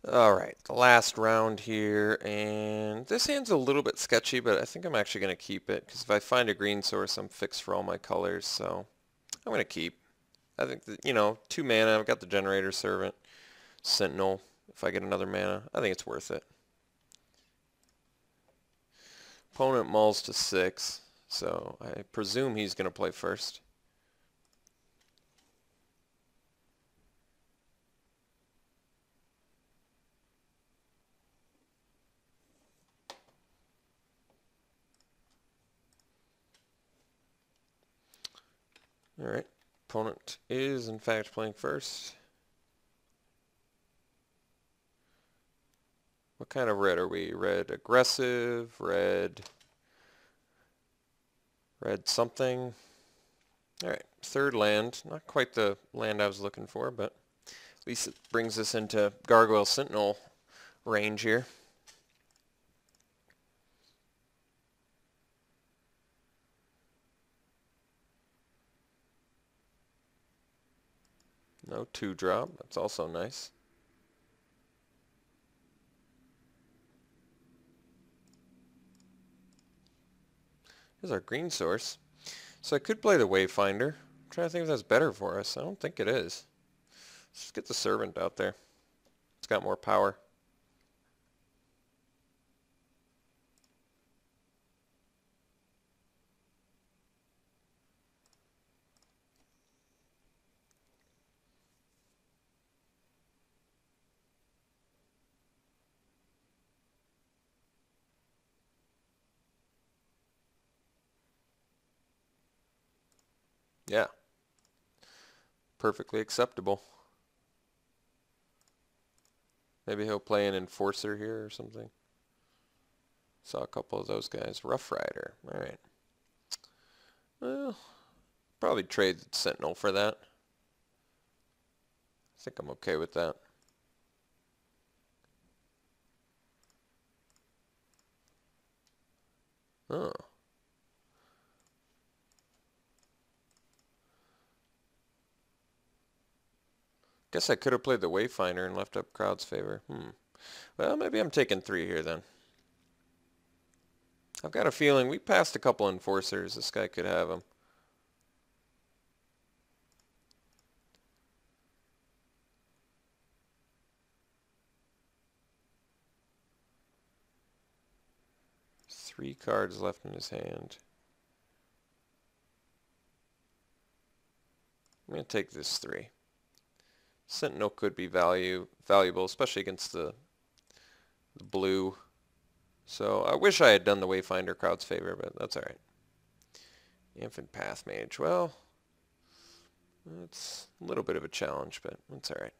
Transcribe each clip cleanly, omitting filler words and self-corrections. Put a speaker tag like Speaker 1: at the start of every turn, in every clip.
Speaker 1: Alright, the last round here, and this hand's a little bit sketchy, but I think I'm actually going to keep it, because if I find a green source, I'm fixed for all my colors, so I'm going to keep. I think that, 2 mana, I've got the Generator Servant, Sentinel, if I get another mana, I think it's worth it. Opponent mulls to 6, so I presume he's going to play first. Alright, opponent is in fact playing first. What kind of red are we? Red aggressive, red something. Alright, third land. Not quite the land I was looking for, but at least it brings us into Gargoyle Sentinel range here. No 2-drop. That's also nice. Here's our green source. So I could play the Wayfinder. I'm trying to think if that's better for us. I don't think it is. Let's just get the Servant out there. It's got more power. Yeah. Perfectly acceptable. Maybe he'll play an Enforcer here or something. Saw a couple of those guys. Rough Rider. Alright. Well, probably trade Sentinel for that. I think I'm okay with that. Oh. Guess I could have played the Wayfinder and left up Crowd's favor. Well, maybe I'm taking 3 here then. I've got a feeling we passed a couple Enforcers. This guy could have them. Three cards left in his hand. I'm going to take this 3. Sentinel could be valuable, especially against the blue. So I wish I had done the Wayfinder Crowd's favor, but that's alright. Infant Path Mage. Well, it's a little bit of a challenge, but that's alright.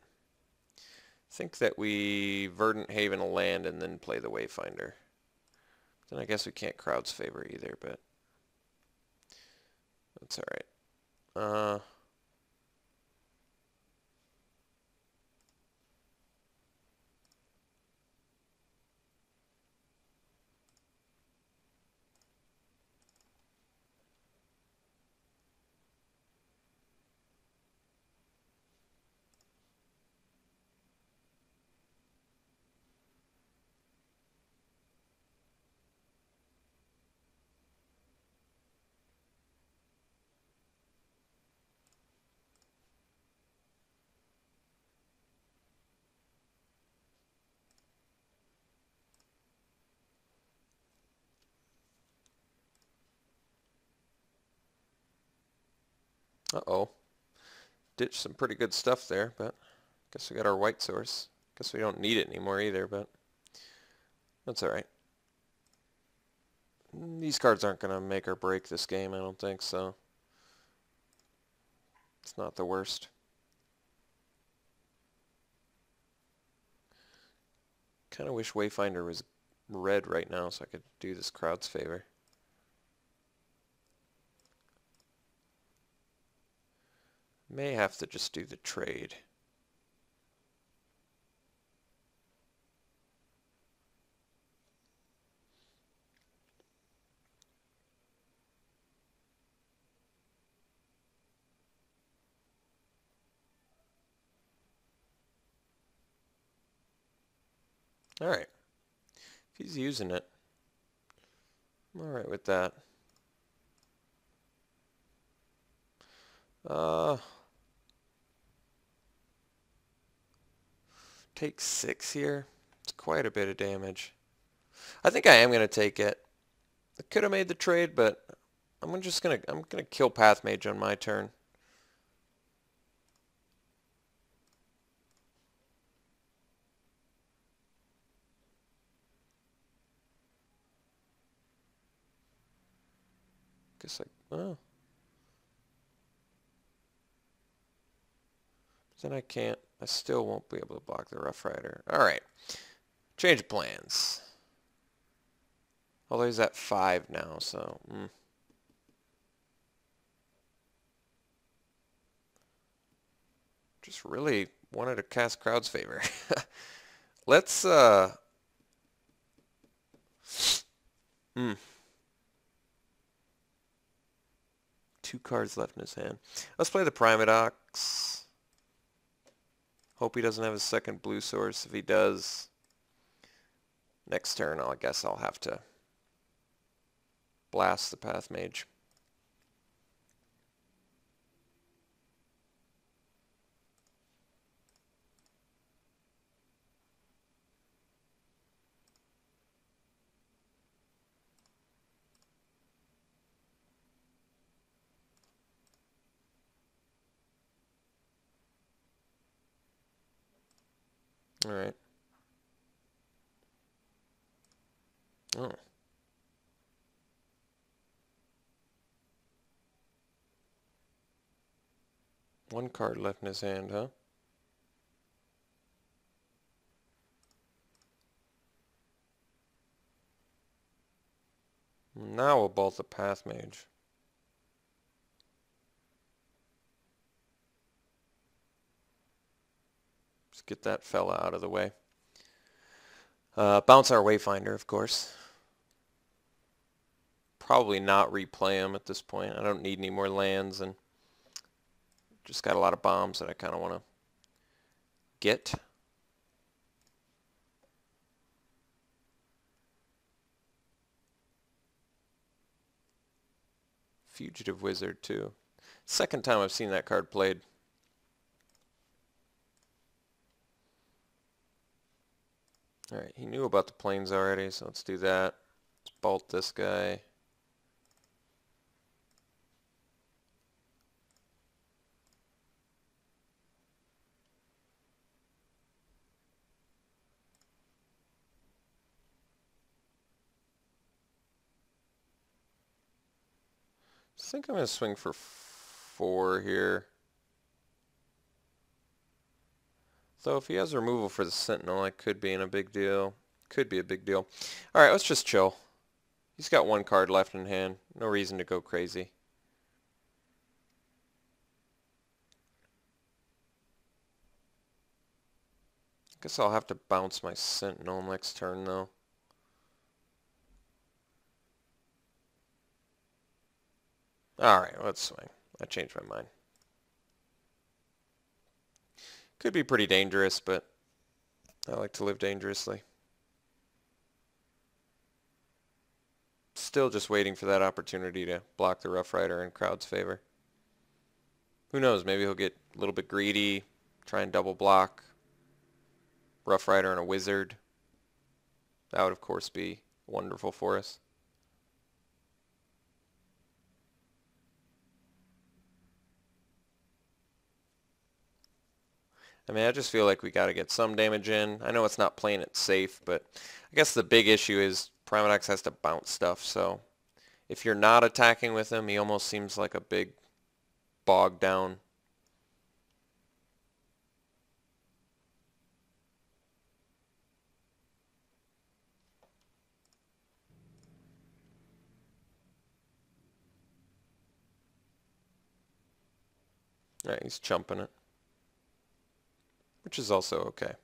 Speaker 1: I think that we Verdant Haven a land and then play the Wayfinder. Then I guess we can't Crowd's favor either, but that's alright. Uh-oh. Ditched some pretty good stuff there, but guess we got our white source. Guess we don't need it anymore either, but that's alright. These cards aren't going to make or break this game, I don't think, so it's not the worst. Kind of wish Wayfinder was red right now so I could do this Crowd's favor. May have to just do the trade. Alright. If he's using it, I'm alright with that. Take 6 here. It's quite a bit of damage. I think I am going to take it. I could have made the trade, but I'm gonna kill Path Mage on my turn. Guess oh. Then I can't. I still won't be able to block the Rough Rider. Alright. Change of plans. Although he's at 5 now, so... Just really wanted to cast Crowd's Favor. Let's, 2 cards left in his hand. Let's play the Primodox. Hope he doesn't have a second blue source. If he does, next turn I guess I'll have to blast the Path Mage. Alright. Oh. One card left in his hand, huh? Now we'll bolt the Path Mage. Just get that fella out of the way. Bounce our Wayfinder, of course. Probably not replay him at this point. I don't need any more lands, and just got a lot of bombs that I kind of want to get. Fugitive Wizard, too. Second time I've seen that card played. Alright, he knew about the planes already, so let's do that. Let's bolt this guy. I think I'm going to swing for 4 here. So if he has removal for the Sentinel, I could be in a big deal. Could be a big deal. Alright, let's just chill. He's got 1 card left in hand. No reason to go crazy. Guess I'll have to bounce my Sentinel next turn, though. Alright, let's swing. I changed my mind. Could be pretty dangerous, but I like to live dangerously. Still just waiting for that opportunity to block the Rough Rider in Crowd's favor. Who knows, maybe he'll get a little bit greedy, try and double block Rough Rider and a Wizard. That would of course be wonderful for us. I mean, I just feel like we got to get some damage in. I know it's not playing it safe, but I guess the big issue is Primodox has to bounce stuff, so if you're not attacking with him, he almost seems like a big bog down. Alright, he's chumping it, which is also okay.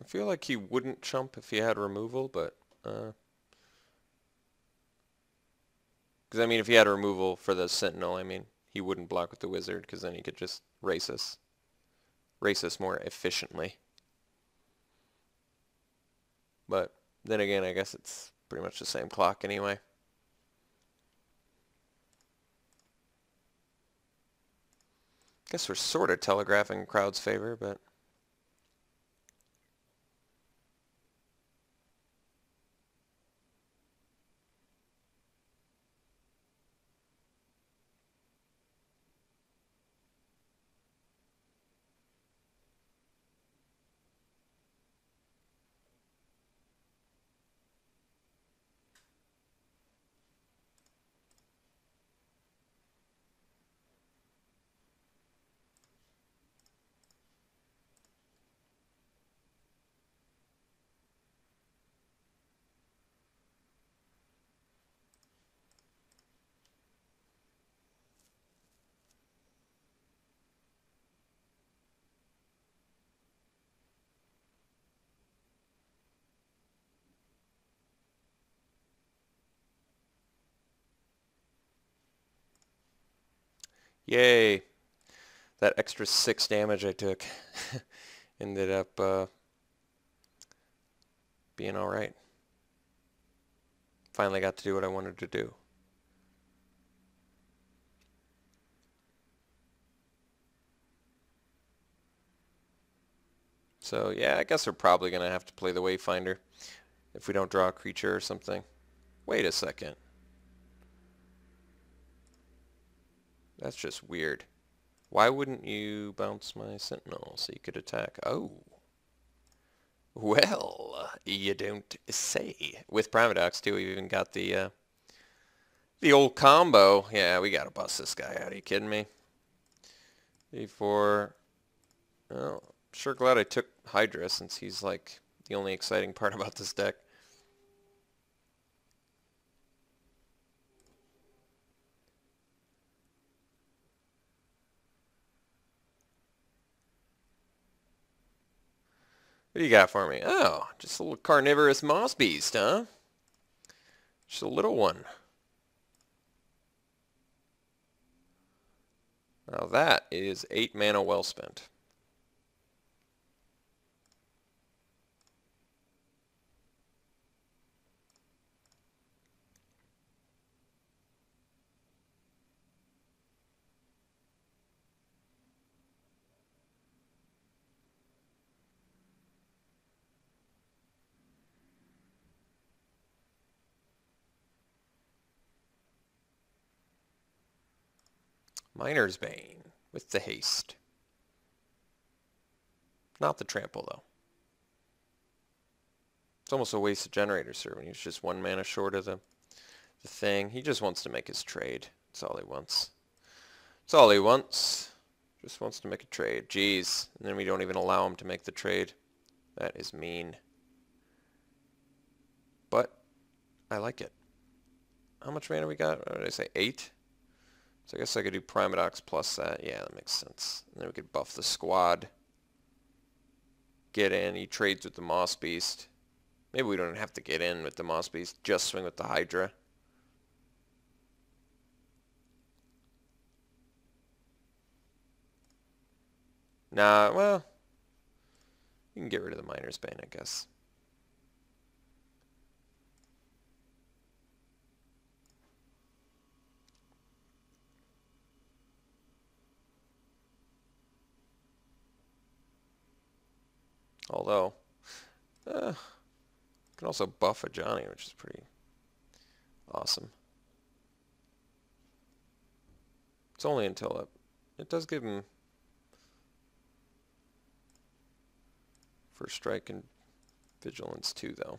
Speaker 1: I feel like he wouldn't chump if he had removal, but Because, I mean, if he had a removal for the Sentinel, I mean, he wouldn't block with the Wizard, because then he could just race us more efficiently. But then again, I guess it's pretty much the same clock anyway. Guess we're sort of telegraphing crowd's favor, but... Yay! That extra 6 damage I took ended up being alright. Finally got to do what I wanted to do. So yeah, I guess we're probably going to have to play the Wayfinder if we don't draw a creature or something. Wait a second. That's just weird. Why wouldn't you bounce my Sentinel so you could attack? Oh. Well, you don't say. With Primadox too, we even got the old combo. Yeah, we gotta bust this guy out. Are you kidding me? Before, well, I'm sure glad I took Hydra since he's like the only exciting part about this deck. What do you got for me? Oh, just a little carnivorous moss beast, huh? Just a little one. Now that is 8 mana well spent. Miner's Bane with the haste. Not the trample, though. It's almost a waste of Generator Servant. He's just 1 mana short of the thing. He just wants to make his trade. That's all he wants. That's all he wants. Just wants to make a trade. Jeez. And then we don't even allow him to make the trade. That is mean. But I like it. How much mana we got? What did I say? 8? So I guess I could do Primadox plus that. Yeah, that makes sense. And then we could buff the squad. Get in. He trades with the Moss Beast. Maybe we don't have to get in with the Moss Beast. Just swing with the Hydra. Nah, well, you can get rid of the Miner's Bane, I guess. Although, you can also buff a Johnny, which is pretty awesome. It's only until it does give him first strike and vigilance too, though,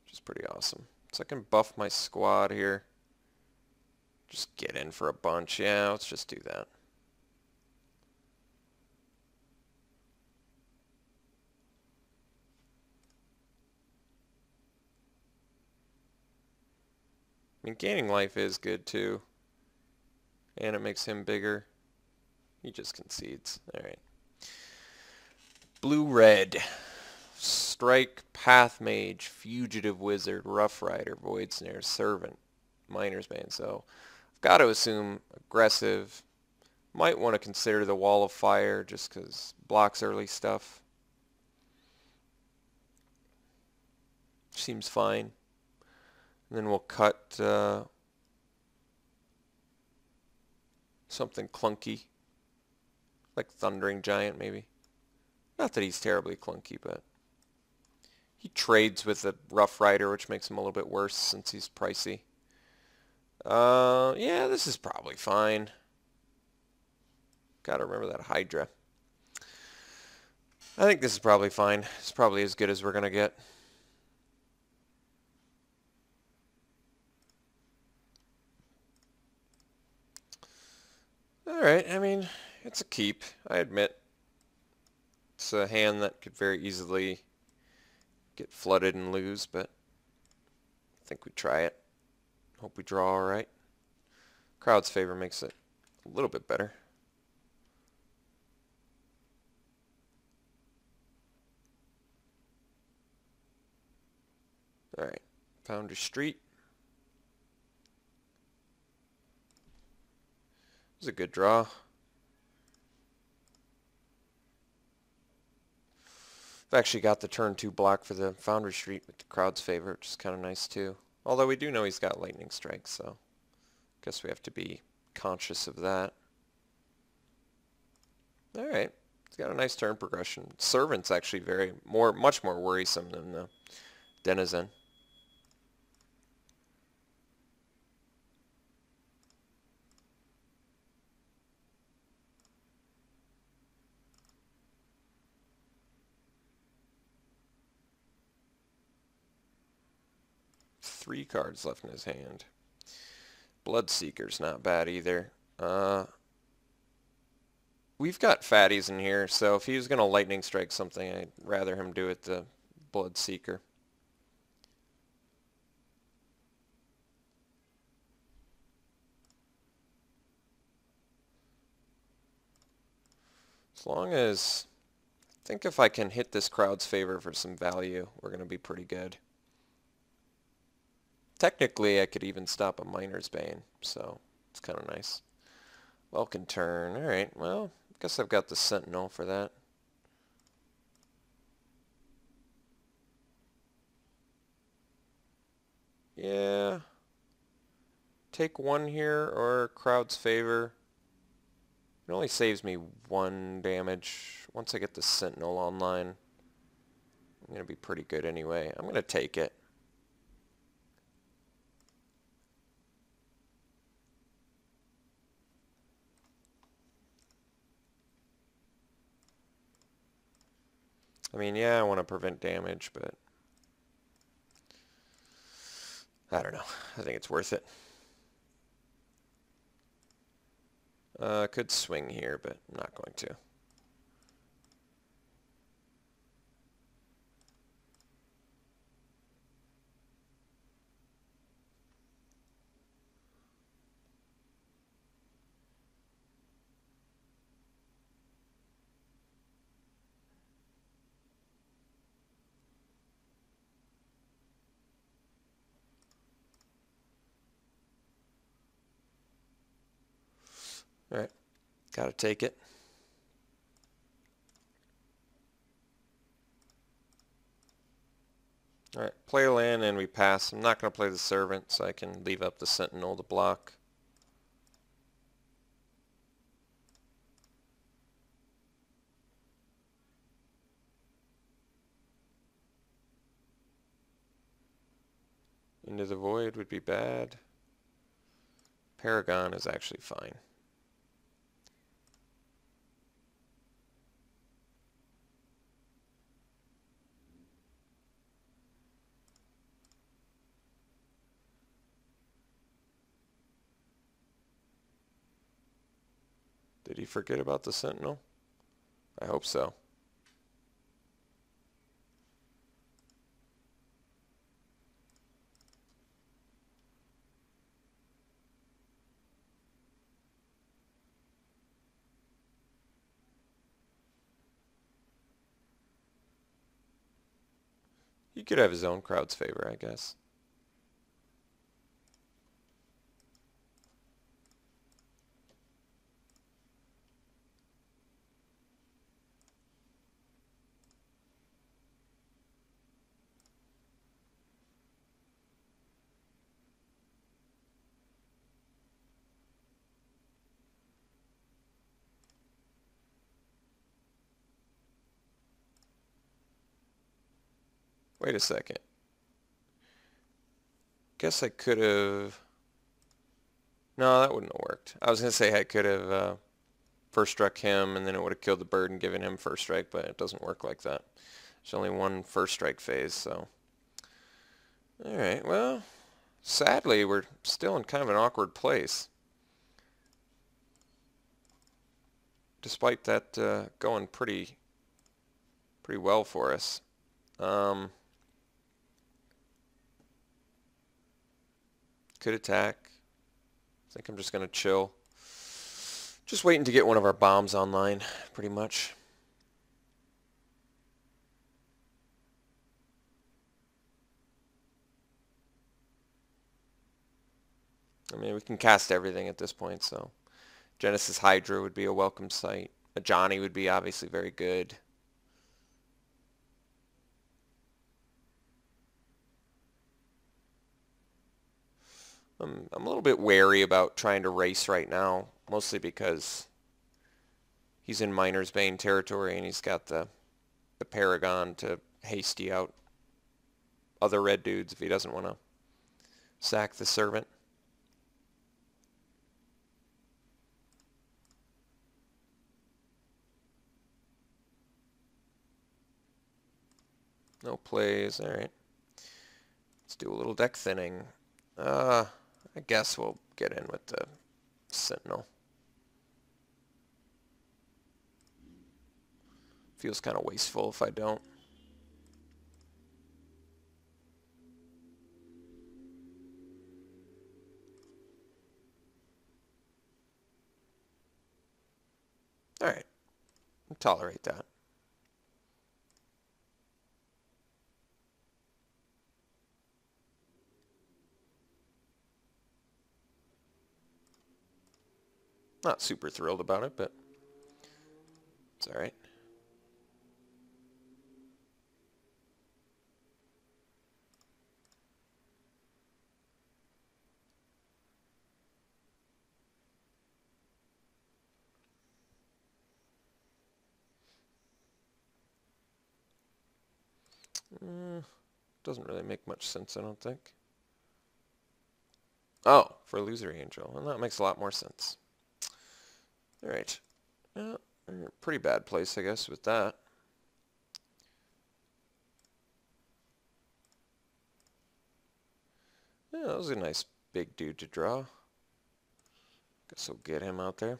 Speaker 1: which is pretty awesome. So I can buff my squad here. Just get in for a bunch. Yeah, let's just do that. I mean, gaining life is good too. And it makes him bigger. He just concedes. Alright. Blue-red. Strike, Path Mage, Fugitive Wizard, Rough Rider, Void Snare, Servant. Miner's Bane. So I've got to assume aggressive. Might want to consider the Wall of Fire just because blocks early stuff. Seems fine. And then we'll cut something clunky, like Thundering Giant maybe. Not that he's terribly clunky, but he trades with a Rough Rider, which makes him a little bit worse since he's pricey. Yeah, this is probably fine. Gotta remember that Hydra. I think this is probably fine. It's probably as good as we're gonna get. Alright, I mean, it's a keep, I admit. It's a hand that could very easily get flooded and lose, but I think we try it. Hope we draw alright. Crowd's favor makes it a little bit better. Alright, Foundry Street. It was a good draw. I've actually got the turn 2 block for the Foundry Street with the crowd's favor, which is kind of nice too. Although we do know he's got Lightning Strike, so I guess we have to be conscious of that. Alright, he's got a nice turn progression. Servant's actually much more worrisome than the Denizen. Three cards left in his hand. Bloodseeker's not bad either. We've got fatties in here, so if he was going to Lightning Strike something, I'd rather him do it the Bloodseeker. As long as... I think if I can hit this crowd's favor for some value, we're going to be pretty good. Technically, I could even stop a Miner's Bane, so it's kind of nice. Welkin turn. Alright, well, I guess I've got the Sentinel for that. Yeah. Take one here or crowd's favor. It only saves me 1 damage. Once I get the Sentinel online, I'm going to be pretty good anyway. I'm going to take it. I mean, yeah, I want to prevent damage, but I don't know. I think it's worth it. Could swing here, but I'm not going to. Alright, gotta take it. Alright, play a land and we pass. I'm not going to play the Servant, so I can leave up the Sentinel to block. Into the Void would be bad. Paragon is actually fine. Did he forget about the Sentinel? I hope so. He could have his own crowd's favor, I guess. Wait a second. Guess I could have... No, that wouldn't have worked. I was going to say I could have first struck him and then it would have killed the bird and given him first strike, but it doesn't work like that. There's only one first strike phase, so... Alright, well, sadly we're still in kind of an awkward place. Despite that going pretty well for us. Could attack. I think I'm just going to chill. Just waiting to get one of our bombs online, pretty much. I mean, we can cast everything at this point, so... Genesis Hydra would be a welcome sight. A Johnny would be obviously very good. I'm a little bit wary about trying to race right now, mostly because he's in Miner's Bane territory and he's got the Paragon to hasty out other red dudes if he doesn't want to sack the Servant. No plays, alright. Let's do a little deck thinning. I guess we'll get in with the Sentinel. Feels kind of wasteful if I don't. Alright. I'll tolerate that. Not super thrilled about it, but it's alright. Doesn't really make much sense, I don't think. Oh, for Illusory Angel. Well, that makes a lot more sense. Alright. Well, we're in a pretty bad place, I guess, with that. Yeah, that was a nice big dude to draw. Guess we'll get him out there.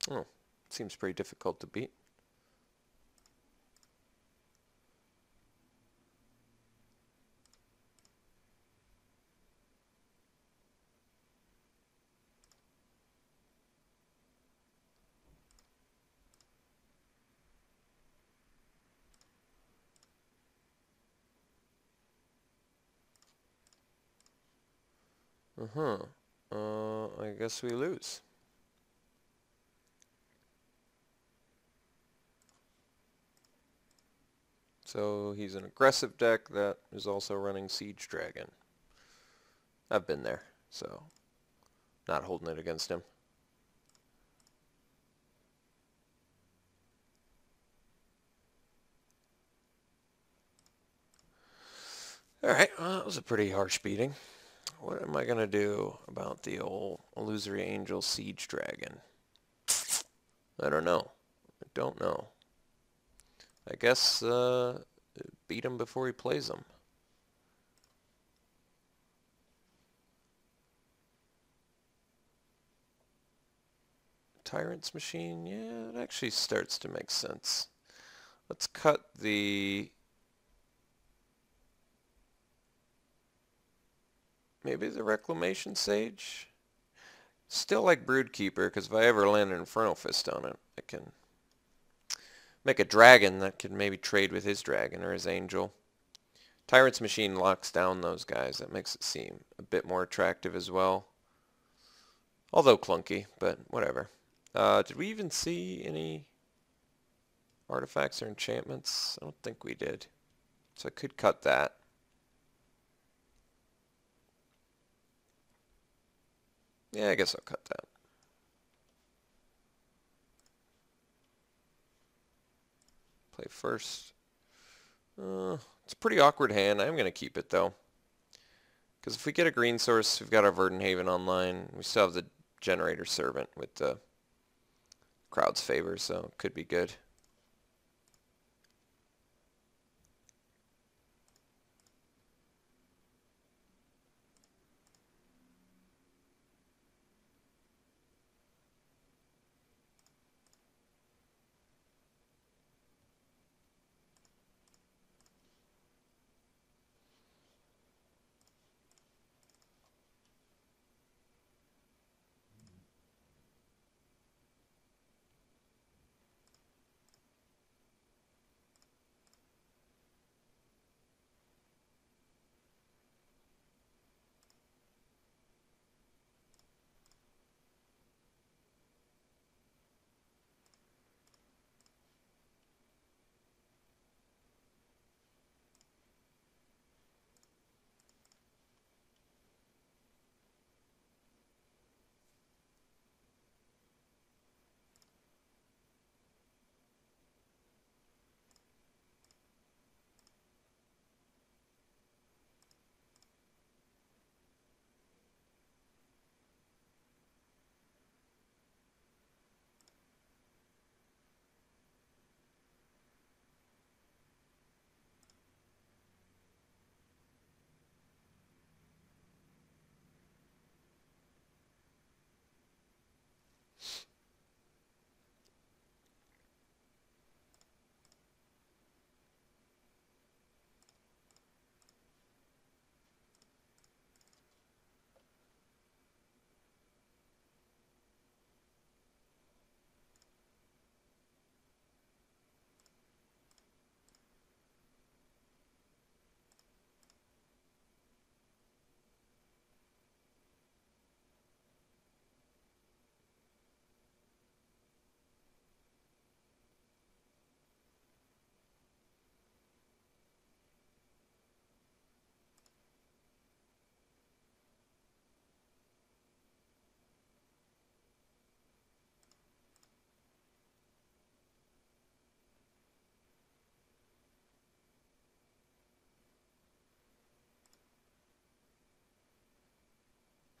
Speaker 1: Oh, seems pretty difficult to beat. I guess we lose. So he's an aggressive deck that is also running Siege Dragon. I've been there, so not holding it against him. Alright, well, that was a pretty harsh beating. What am I going to do about the old Illusory Angel Siege Dragon? I don't know. I don't know. I guess beat him before he plays him. Tyrant's Machine, yeah, it actually starts to make sense. Let's cut the... maybe the Reclamation Sage? Still like Broodkeeper, because if I ever land an Infernal Fist on it, I can make a dragon that could maybe trade with his dragon or his angel. Tyrant's Machine locks down those guys. That makes it seem a bit more attractive as well. Although clunky, but whatever. Did we even see any artifacts or enchantments? I don't think we did. So I could cut that. Yeah, I guess I'll cut that. Play first. It's a pretty awkward hand. I'm going to keep it though. Because if we get a green source, we've got our Verdant Haven online. We still have the Generator Servant with the crowd's favor, so it could be good.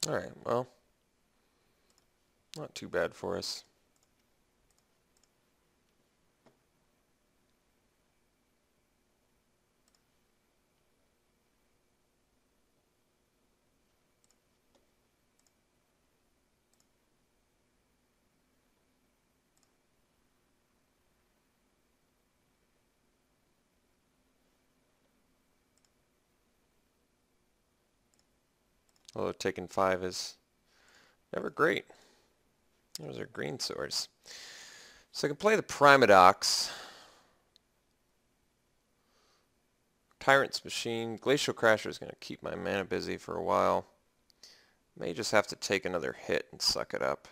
Speaker 1: Alright, well, not too bad for us. Although taking 5 is never great. There's our green source. So I can play the Primodox. Tyrant's Machine. Glacial Crasher is going to keep my mana busy for a while. May just have to take another hit and suck it up.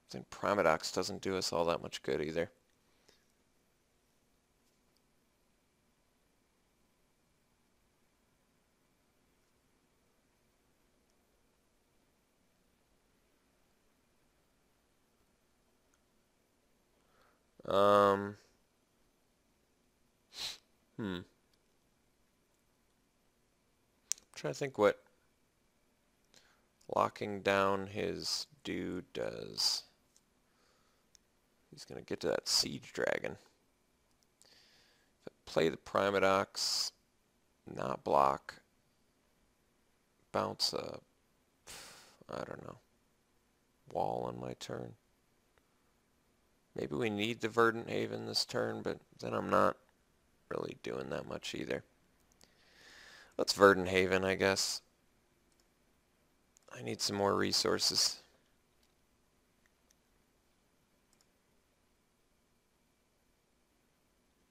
Speaker 1: I think Primodox doesn't do us all that much good either. I'm trying to think what locking down his dude does. He's going to get to that Siege Dragon. If I play the Primodox, not block, bounce a, I don't know, wall on my turn. Maybe we need the Verdant Haven this turn, but then I'm not really doing that much either. Let's Verdant Haven, I guess. I need some more resources.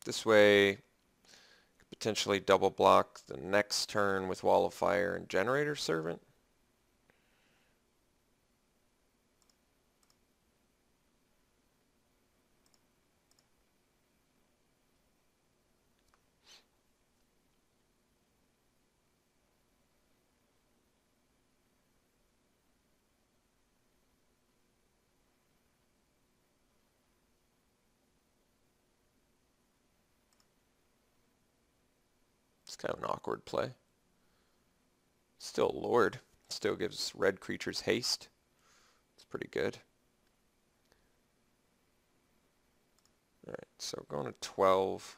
Speaker 1: This way, potentially double block the next turn with Wall of Fire and Generator Servant. It's kind of an awkward play. Still Lord. Still gives red creatures haste. It's pretty good. Alright, so going to 12.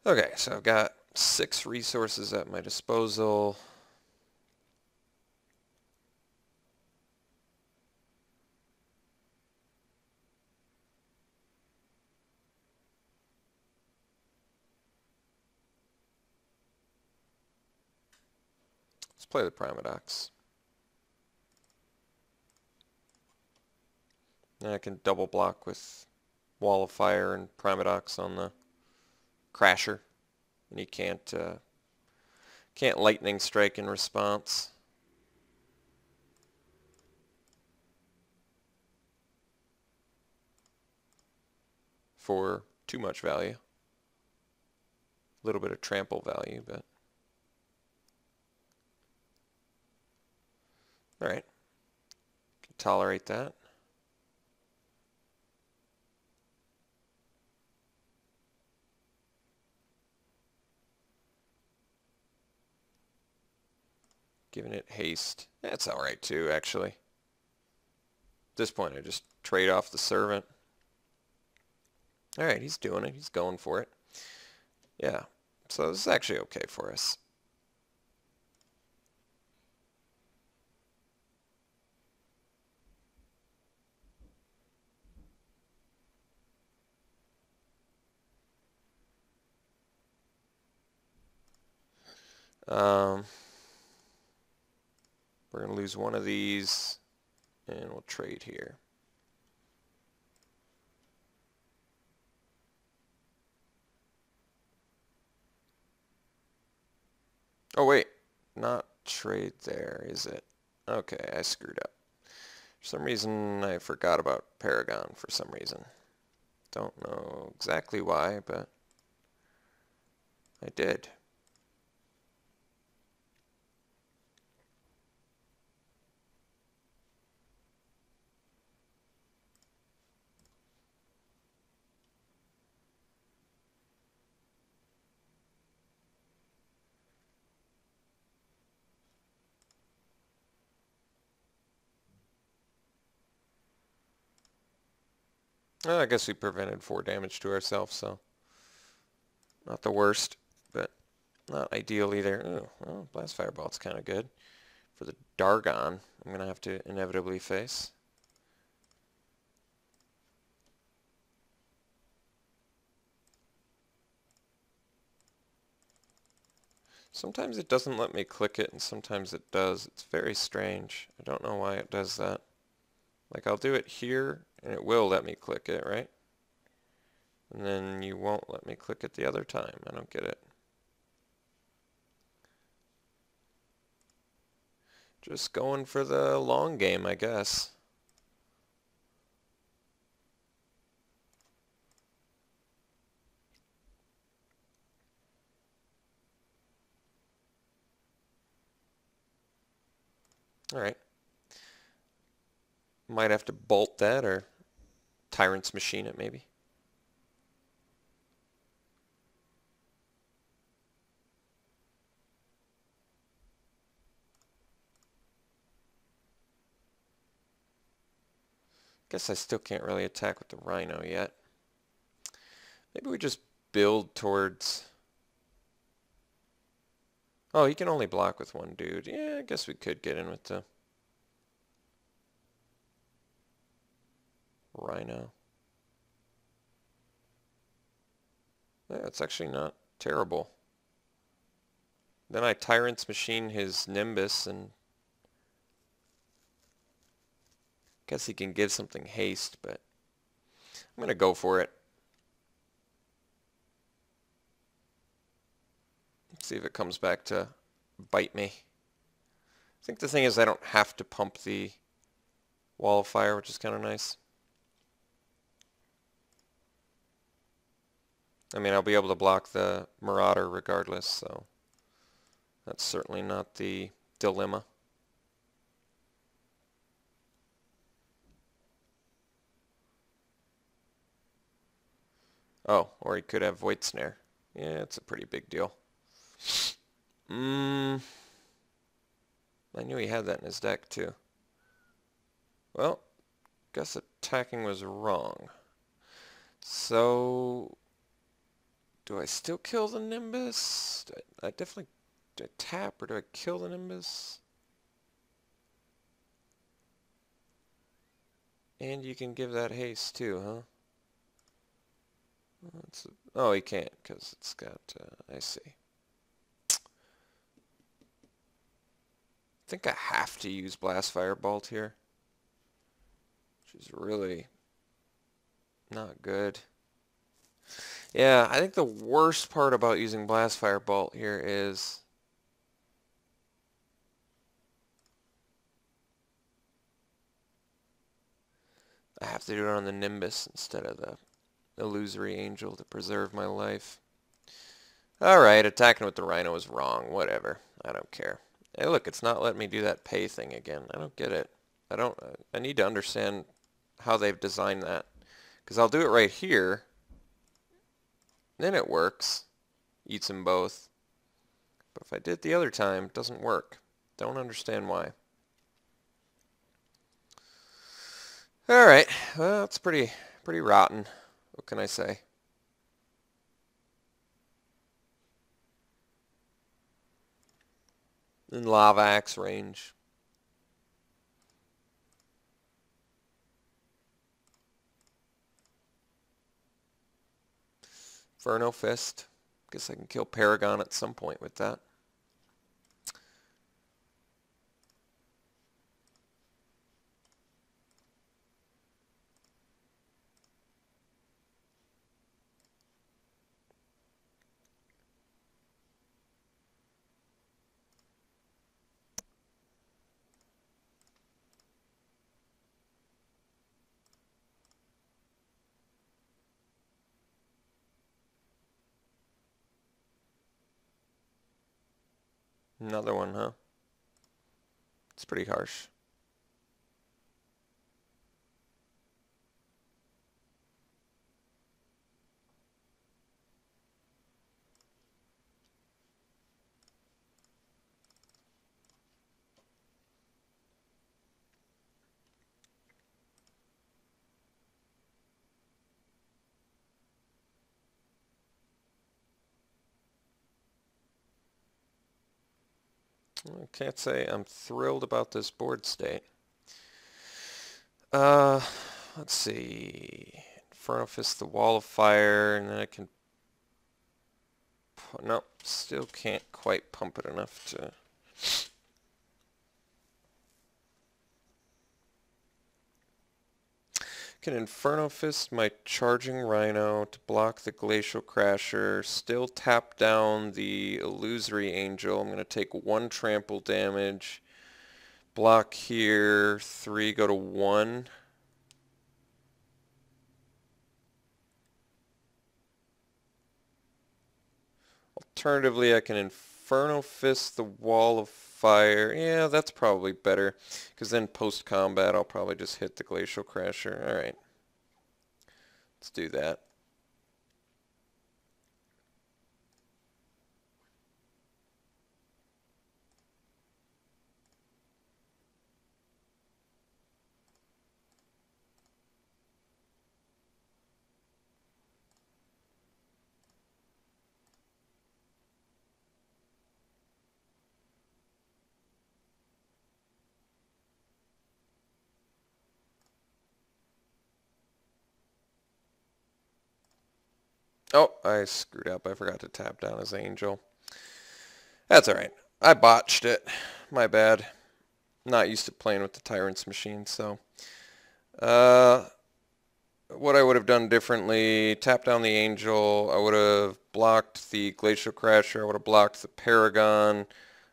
Speaker 1: Okay, so I've got 6 resources at my disposal. Let's play the Primodox. And I can double block with Wall of Fire and Primodox on the Crasher. And he can't Lightning Strike in response. For too much value. A little bit of trample value, but... Alright. Can tolerate that. Giving it haste. That's alright too, actually. At this point, I just trade off the Servant. Alright, he's doing it. He's going for it. Yeah. So this is actually okay for us. We're going to lose one of these, and we'll trade here. Oh wait, not trade there, is it? Okay, I screwed up. For some reason, I forgot about Paragon for some reason. Don't know exactly why, but I did. I guess we prevented 4 damage to ourselves, so not the worst, but not ideal either. Ooh, well, Blast Fireball's kind of good. For the Dargon, I'm going to have to inevitably face. Sometimes it doesn't let me click it, and sometimes it does. It's very strange. I don't know why it does that. Like, I'll do it here, and it will let me click it, right? And then you won't let me click it the other time. I don't get it. Just going for the long game, I guess. Alright. Might have to bolt that or Tyrant's Machine it maybe. Guess I still can't really attack with the Rhino yet. Maybe we just build towards... Oh, he can only block with one dude. Yeah, I guess we could get in with the Rhino. Yeah, it's actually not terrible. Then I Tyrant's Machine his Nimbus, and guess he can give something haste, but I'm going to go for it. See if it comes back to bite me. I think the thing is I don't have to pump the Wall of Fire, which is kind of nice. I mean, I'll be able to block the Marauder regardless, so that's certainly not the dilemma. Oh, or he could have Void Snare. Yeah, it's a pretty big deal. I knew he had that in his deck too. Well, guess attacking was wrong. So, do I still kill the Nimbus? I definitely, do I tap or do I kill the Nimbus? And you can give that haste too, huh? Oh, he can't because it's got, I see. I think I have to use Blast Firebolt here, which is really not good. Yeah, I think the worst part about using Blast Firebolt here is I have to do it on the Nimbus instead of the Illusory Angel to preserve my life. Alright, attacking with the Rhino is wrong. Whatever. I don't care. Hey, look, it's not letting me do that pay thing again. I don't get it. I need to understand how they've designed that. Because I'll do it right here. Then it works. Eats them both. But if I did it the other time, it doesn't work. Don't understand why. Alright, well, it's pretty rotten. What can I say? In Lava Axe range. Inferno Fist. Guess I can kill Paragon at some point with that. Another one, huh? It's pretty harsh. I can't say I'm thrilled about this board state. Let's see. Inferno Fist, the Wall of Fire, and then I can... Nope, still can't quite pump it enough to... Can Inferno Fist my Charging Rhino to block the Glacial Crasher, still tap down the Illusory Angel. I'm going to take 1 trample damage. Block here, 3 go to 1. Alternatively, I can Inferno Fist the Wall of Fire. Yeah, that's probably better, because then post-combat I'll probably just hit the Glacial Crasher. Alright. Let's do that. Oh, I screwed up. I forgot to tap down his Angel. That's alright. I botched it. My bad. Not used to playing with the Tyrant's machine, so. What I would have done differently, tap down the Angel, I would have blocked the Glacial Crasher, I would have blocked the Paragon,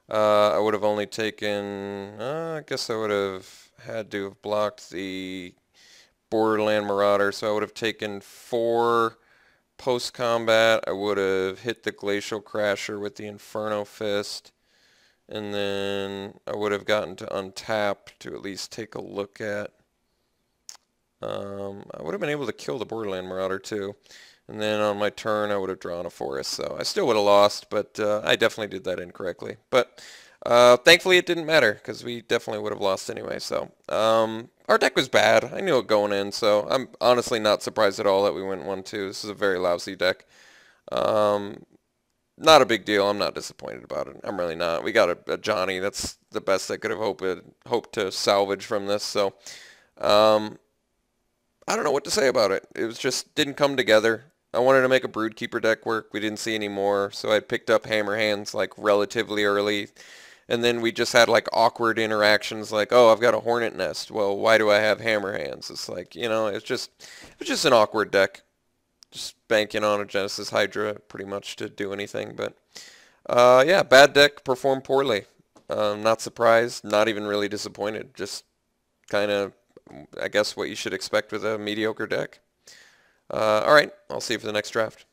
Speaker 1: I would have only taken, I guess I would have had to have blocked the Borderland Marauder, so I would have taken 4 post-combat, I would have hit the Glacial Crasher with the Inferno Fist, and then I would have gotten to untap to at least take a look at. I would have been able to kill the Borderland Marauder too. And then on my turn I would have drawn a forest, so I still would have lost, but I definitely did that incorrectly. But thankfully it didn't matter, because we definitely would have lost anyway. So our deck was bad. I knew it going in, so I'm honestly not surprised at all that we went 1-2. This is a very lousy deck. Not a big deal. I'm not disappointed about it. I'm really not. We got a Johnny. That's the best I could have hoped to salvage from this. So I don't know what to say about it. It was just didn't come together. I wanted to make a Broodkeeper deck work. We didn't see any more, so I picked up Hammer Hands like relatively early. And then we just had like awkward interactions like, oh, I've got a Hornet Nest. Well, why do I have Hammer Hands? It's like, you know, it was just an awkward deck. Just banking on a Genesis Hydra pretty much to do anything. But yeah, bad deck, performed poorly. Not surprised, not even really disappointed. Just kind of, I guess, what you should expect with a mediocre deck. Alright, I'll see you for the next draft.